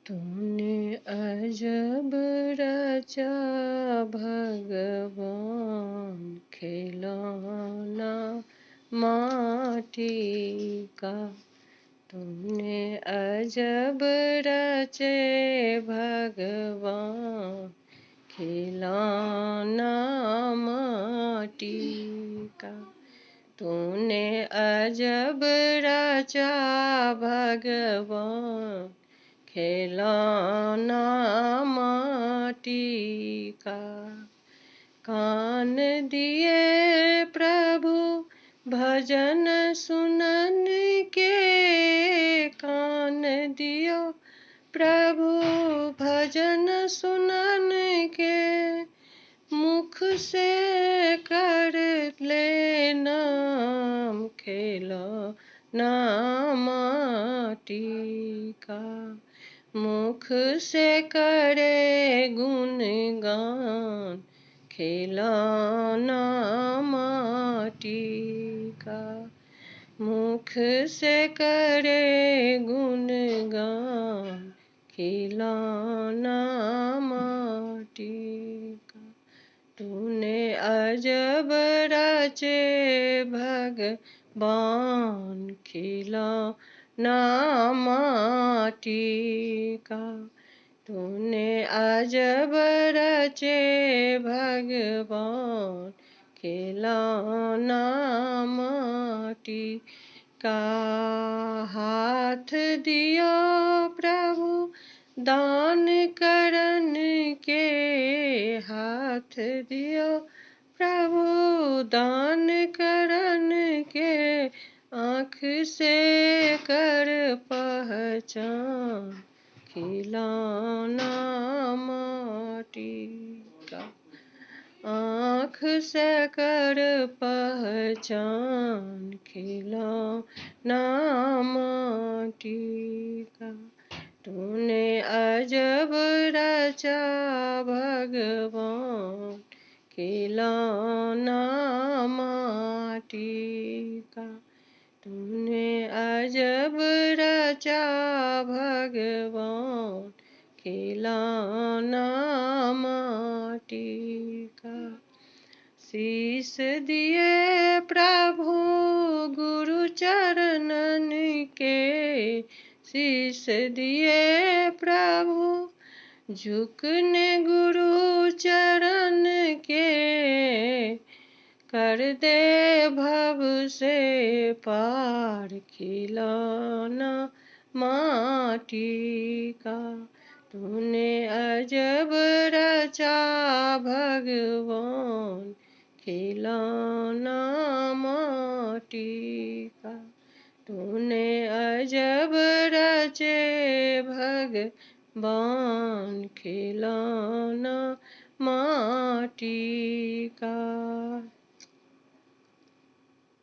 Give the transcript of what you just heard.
तूने अजब रचा भगवान, खिलौना माटी का। तूने अजब रचे भगवान, खिलौना माटी का। तूने अजब रचा भगवान, खिलौना माटी का। कान दिए प्रभु भजन सुनन के, कान दियो प्रभु भजन सुनन के। मुख से कर ले नाम, खिलौना माटी का। मुख से करे गुणगान, खिलौना माटी का। मुख से करे गुणगान, खिलौना माटी का। तूने अजब रचे भगवान, खिलौना माटी का। तूने अजब रचे भगवान, खिलौना माटी का। हाथ दियो प्रभु दान करन के, हाथ दियो प्रभु दान करन के। आँख से कर पहचान, खिलौना माटी का। आँख से कर पहचान, खिलौना माटी का। तूने अजब रचा भगवान, खिलौना माटी का। तूने अजब रचा भगवान, खिलौना माटी का। शीस दिए प्रभु गुरु चरणन के, शीस दिए प्रभु झुकने गुरु चरण के। कर दे भव से पार, खिलौना माटी का। तूने अजब रचा भगवान, खिलौना माटी का। तूने अजब रचे भगवान, खिलौना माटी